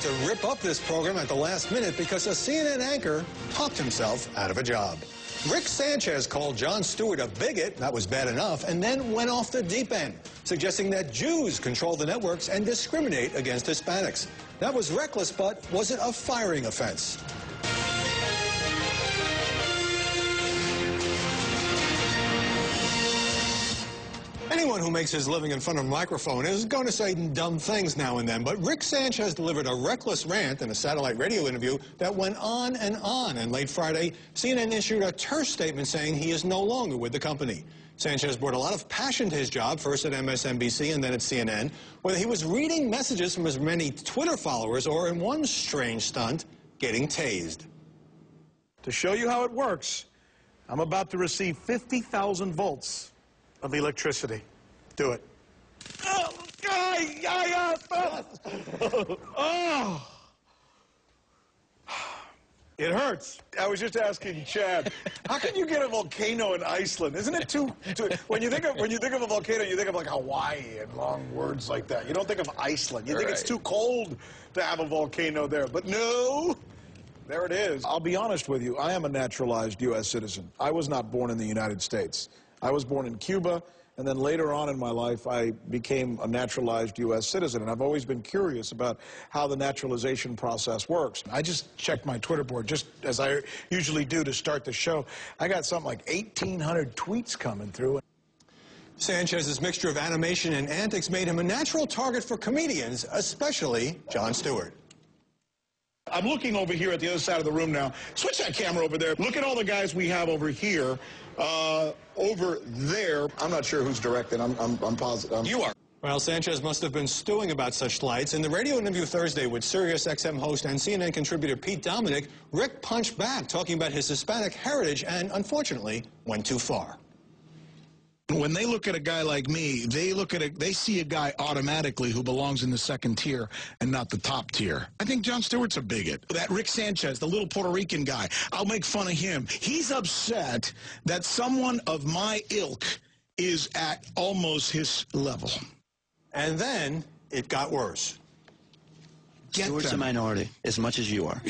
had to rip up this program at the last minute because a CNN anchor talked himself out of a job. Rick Sanchez called Jon Stewart a bigot, that was bad enough, and then went off the deep end, suggesting that Jews control the networks and discriminate against Hispanics. That was reckless, but was it a firing offense? Anyone who makes his living in front of a microphone is going to say dumb things now and then, but Rick Sanchez delivered a reckless rant in a satellite radio interview that went on, and late Friday, CNN issued a terse statement saying he is no longer with the company. Sanchez brought a lot of passion to his job, first at MSNBC and then at CNN, whether he was reading messages from his many Twitter followers or, in one strange stunt, getting tased. To show you how it works, I'm about to receive 50,000 volts of electricity. Do it. Oh. It hurts. I was just asking Chad, how can you get a volcano in Iceland? Isn't it too when you think of a volcano, you think of like Hawaii and long words like that. You don't think of Iceland. You think it's too cold to have a volcano there. But no, there it is. I'll be honest with you. I am a naturalized U.S. citizen. I was not born in the United States. I was born in Cuba. And then later on in my life, I became a naturalized U.S. citizen. And I've always been curious about how the naturalization process works. I just checked my Twitter board, just as I usually do to start the show. I got something like 1,800 tweets coming through. Sanchez's mixture of animation and antics made him a natural target for comedians, especially Jon Stewart. I'm looking over here at the other side of the room now. Switch that camera over there. Look at all the guys we have over here. Over there, I'm not sure who's directing. I'm positive. You are. Well, Sanchez must have been stewing about such slights. In the radio interview Thursday with Sirius XM host and CNN contributor Pete Dominick, Rick punched back, talking about his Hispanic heritage and, unfortunately, went too far. When they look at a guy like me, they see a guy automatically who belongs in the second tier and not the top tier. I think Jon Stewart's a bigot. That Rick Sanchez, the little Puerto Rican guy, I'll make fun of him. He's upset that someone of my ilk is at almost his level. And then it got worse. Stewart's a minority as much as you are.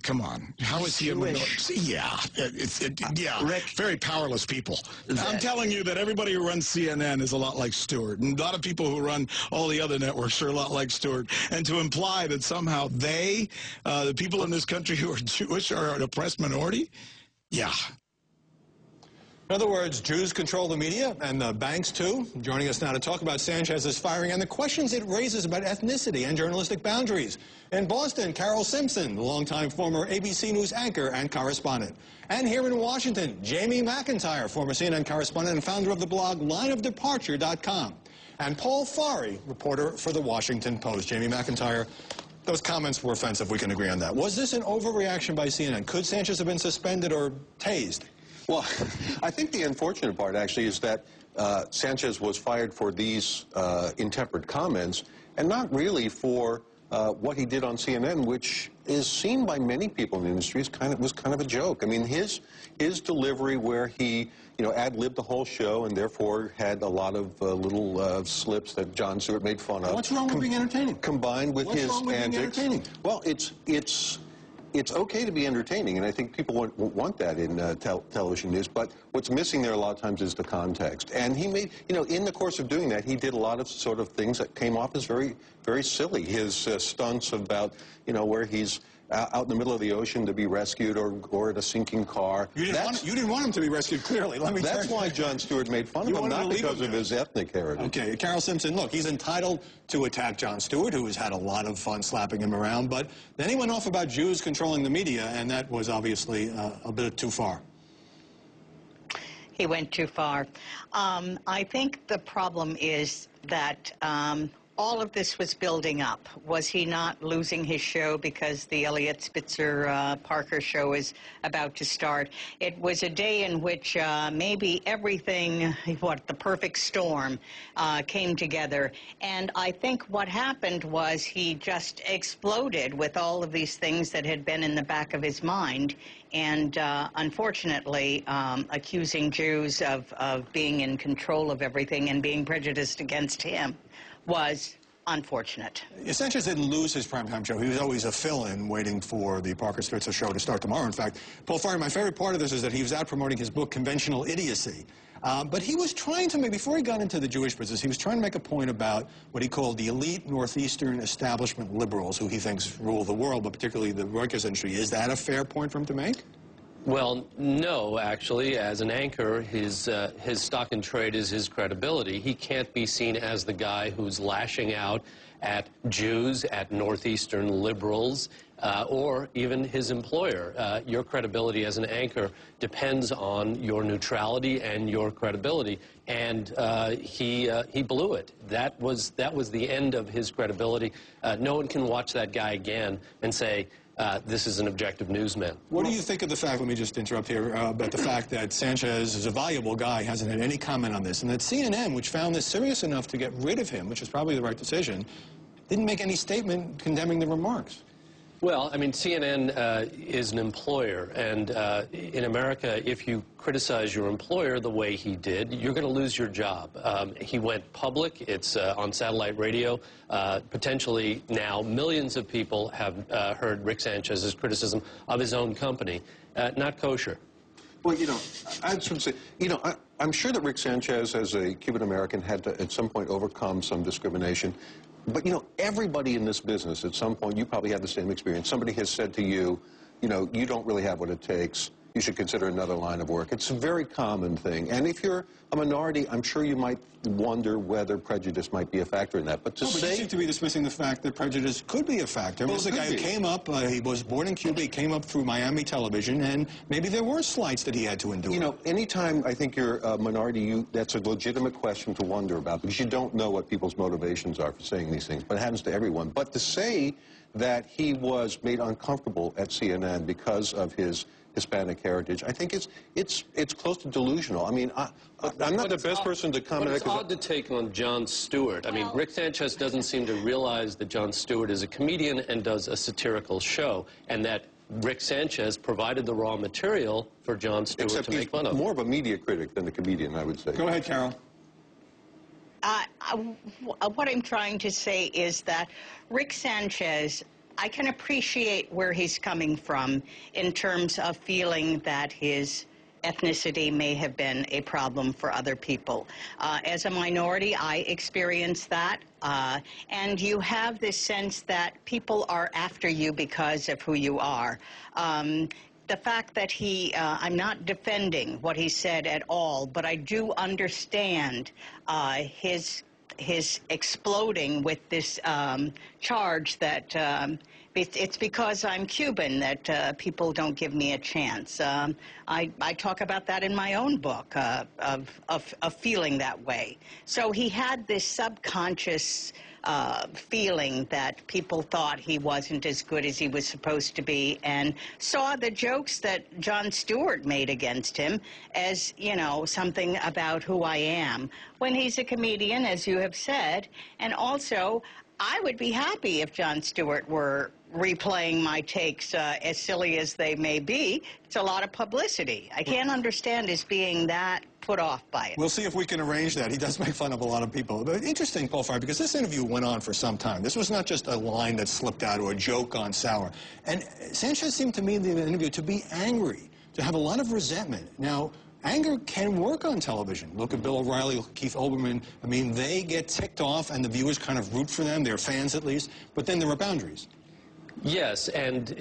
Come on. How is he a minority? Yeah. Yeah. Rick, very powerless people. I'm telling you that everybody who runs CNN is a lot like Stewart. And a lot of people who run all the other networks are a lot like Stewart. And to imply that somehow the people in this country who are Jewish, are an oppressed minority? Yeah. In other words, Jews control the media and the banks, too. Joining us now to talk about Sanchez's firing and the questions it raises about ethnicity and journalistic boundaries. In Boston, Carol Simpson, the longtime former ABC News anchor and correspondent. And here in Washington, Jamie McIntyre, former CNN correspondent and founder of the blog lineofdeparture.com. And Paul Farhi, reporter for The Washington Post. Jamie McIntyre, those comments were offensive. We can agree on that. Was this an overreaction by CNN? Could Sanchez have been suspended or tased? Well, I think the unfortunate part, actually, is that Sanchez was fired for these intemperate comments, and not really for what he did on CNN, which is seen by many people in the industry as was kind of a joke. I mean, his delivery, where he ad-libbed the whole show and therefore had a lot of little slips that Jon Stewart made fun of. What's wrong with being entertaining? Combined with his antics. What's wrong with being entertaining? Well, it's okay to be entertaining, and I think people want that in television news, but what's missing there a lot of times is the context. And he made, in the course of doing that, he did a lot of sort of things that came off as very, very silly. His stunts about, where he's out in the middle of the ocean to be rescued or at a sinking car. You didn't want him to be rescued, clearly. That's why Jon Stewart made fun of him, not because of his ethnic heritage. Okay, Carol Simpson, look, he's entitled to attack Jon Stewart, who has had a lot of fun slapping him around, but then he went off about Jews controlling the media, and that was obviously a bit too far. He went too far. I think the problem is that all of this was building up. Was he not losing his show because the Elliot Spitzer Parker show is about to start? It was a day in which maybe everything, the perfect storm came together. And I think what happened was he just exploded with all of these things that had been in the back of his mind. And unfortunately, accusing Jews of being in control of everything and being prejudiced against him was unfortunate. Sanchez didn't lose his primetime show. He was always a fill-in waiting for the Parker Stritzer show to start tomorrow. In fact, Paul Farr, my favorite part of this is that he was out promoting his book, Conventional Idiocy. But he was trying to make, before he got into the Jewish business, he was trying to make a point about what he called the elite Northeastern establishment liberals, who he thinks rule the world, but particularly the Reuters industry. Is that a fair point for him to make? Well, no, actually. As an anchor, his stock in trade is his credibility. He can't be seen as the guy who's lashing out at Jews, at Northeastern liberals, or even his employer. Your credibility as an anchor depends on your neutrality and your credibility, and he blew it. That was the end of his credibility. No one can watch that guy again and say, this is an objective newsman. What do you think of the fact, let me just interrupt here, about the fact that Sanchez is a valuable guy, hasn't had any comment on this, and that CNN, which found this serious enough to get rid of him, which is probably the right decision, didn't make any statement condemning the remarks? Well, I mean, CNN is an employer, and in America, if you criticize your employer the way he did, you're going to lose your job. He went public. It's on satellite radio. Potentially now millions of people have heard Rick Sanchez's criticism of his own company. Not kosher. Well, you know, I should say, you know, I'm sure that Rick Sanchez, as a Cuban-American, had to, at some point, overcome some discrimination. But, you know, everybody in this business, at some point, you probably have the same experience. Somebody has said to you, you know, you don't really have what it takes. You should consider another line of work. It's a very common thing. And if you're a minority, I'm sure you might wonder whether prejudice might be a factor in that. But to say... you seem to be dismissing the fact that prejudice could be a factor. Well, this is a guy who came up, he was born in Cuba, he came up through Miami television, and maybe there were slights that he had to endure. You know, anytime I think you're a minority, that's a legitimate question to wonder about, because you don't know what people's motivations are for saying these things. But it happens to everyone. But to say that he was made uncomfortable at CNN because of his Hispanic heritage, I think it's close to delusional. I mean, I'm not the best person to comment. But it's odd to take on Jon Stewart. I mean, Rick Sanchez doesn't seem to realize that Jon Stewart is a comedian and does a satirical show, and that Rick Sanchez provided the raw material for Jon Stewart to make fun of. More of a media critic than a comedian, I would say. Go ahead, Carol. What I'm trying to say is that Rick Sanchez, I can appreciate where he's coming from in terms of feeling that his ethnicity may have been a problem for other people. As a minority, I experienced that. And you have this sense that people are after you because of who you are. The fact that I'm not defending what he said at all, but I do understand his exploding with this charge that it's because I'm Cuban that people don't give me a chance. I talk about that in my own book, of feeling that way. So he had this subconscious feeling that people thought he wasn't as good as he was supposed to be, and saw the jokes that Jon Stewart made against him as, you know, something about who I am, when he's a comedian, as you have said. And also, I would be happy if Jon Stewart were replaying my takes, as silly as they may be. It's a lot of publicity. I can't understand his being that put off by it. We'll see if we can arrange that. He does make fun of a lot of people. But interesting, Paul Farr, because this interview went on for some time. This was not just a line that slipped out or a joke on Sauer. And Sanchez seemed to me in the interview to be angry, to have a lot of resentment. Now, anger can work on television. Look at Bill O'Reilly, look at Keith Olbermann. I mean, they get ticked off, and the viewers kind of root for them, their fans at least, but then there are boundaries. Yes, and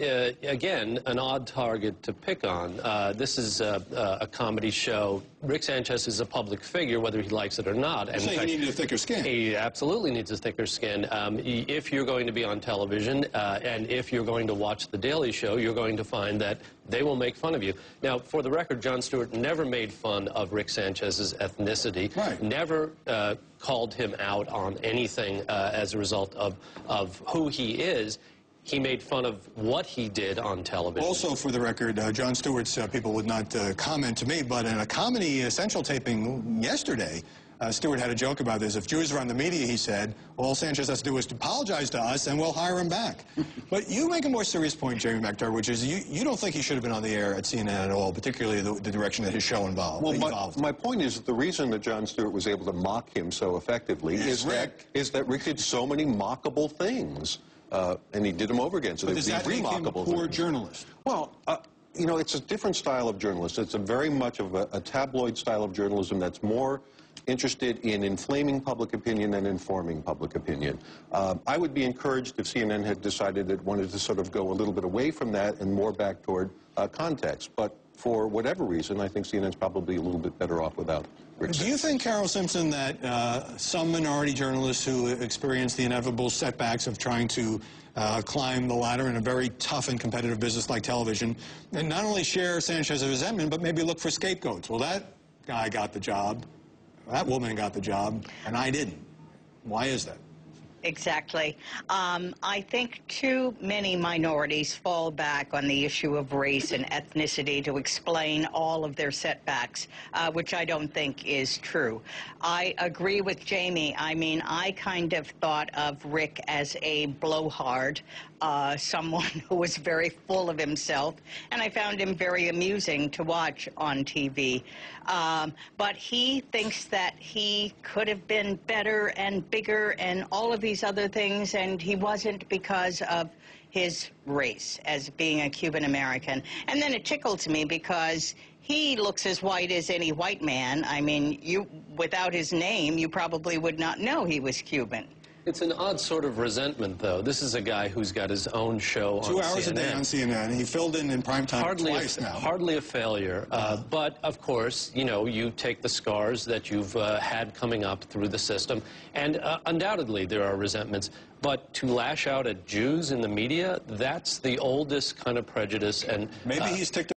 again, an odd target to pick on. This is a comedy show. Rick Sanchez is a public figure, whether he likes it or not. And so you need a thicker skin. He absolutely needs a thicker skin. If you're going to be on television, and if you're going to watch The Daily Show, you're going to find that they will make fun of you. Now, for the record, Jon Stewart never made fun of Rick Sanchez's ethnicity. Right. Never called him out on anything as a result of who he is. He made fun of what he did on television. Also, for the record, Jon Stewart's people would not comment to me, but in a Comedy Central taping yesterday, Stewart had a joke about this. If Jews run the media, he said, all Sanchez has to do is to apologize to us and we'll hire him back. But you make a more serious point, Jamie McDermott, which is you don't think he should have been on the air at CNN at all, particularly the direction that his show involved. Well, my point is that the reason that Jon Stewart was able to mock him so effectively is that Rick did so many mockable things. And he did them over again. So but does that make him a poor journalist? Well, you know, it's a different style of journalism. It's a very much of a tabloid style of journalism that's more interested in inflaming public opinion than informing public opinion. I would be encouraged if CNN had decided it wanted to sort of go a little bit away from that and more back toward context. But for whatever reason, I think CNN's probably a little bit better off without Rick. Do you think, Carol Simpson, that some minority journalists who experience the inevitable setbacks of trying to climb the ladder in a very tough and competitive business like television, and not only share Sanchez's resentment, but maybe look for scapegoats? Well, that guy got the job, that woman got the job, and I didn't. Why is that? Exactly. I think too many minorities fall back on the issue of race and ethnicity to explain all of their setbacks, which I don't think is true. I agree with Jamie. I mean, I kind of thought of Rick as a blowhard, someone who was very full of himself, and I found him very amusing to watch on TV. But he thinks that he could have been better and bigger and all of these other things, and he wasn't because of his race as being a Cuban American. And then it tickles me because he looks as white as any white man. I mean, without his name, you probably would not know he was Cuban. It's an odd sort of resentment, though. This is a guy who's got his own show on CNN. 2 hours a day on CNN. He filled in primetime twice now. Hardly a failure. But, of course, you know, you take the scars that you've had coming up through the system, and undoubtedly there are resentments. But to lash out at Jews in the media, that's the oldest kind of prejudice. And maybe he's ticked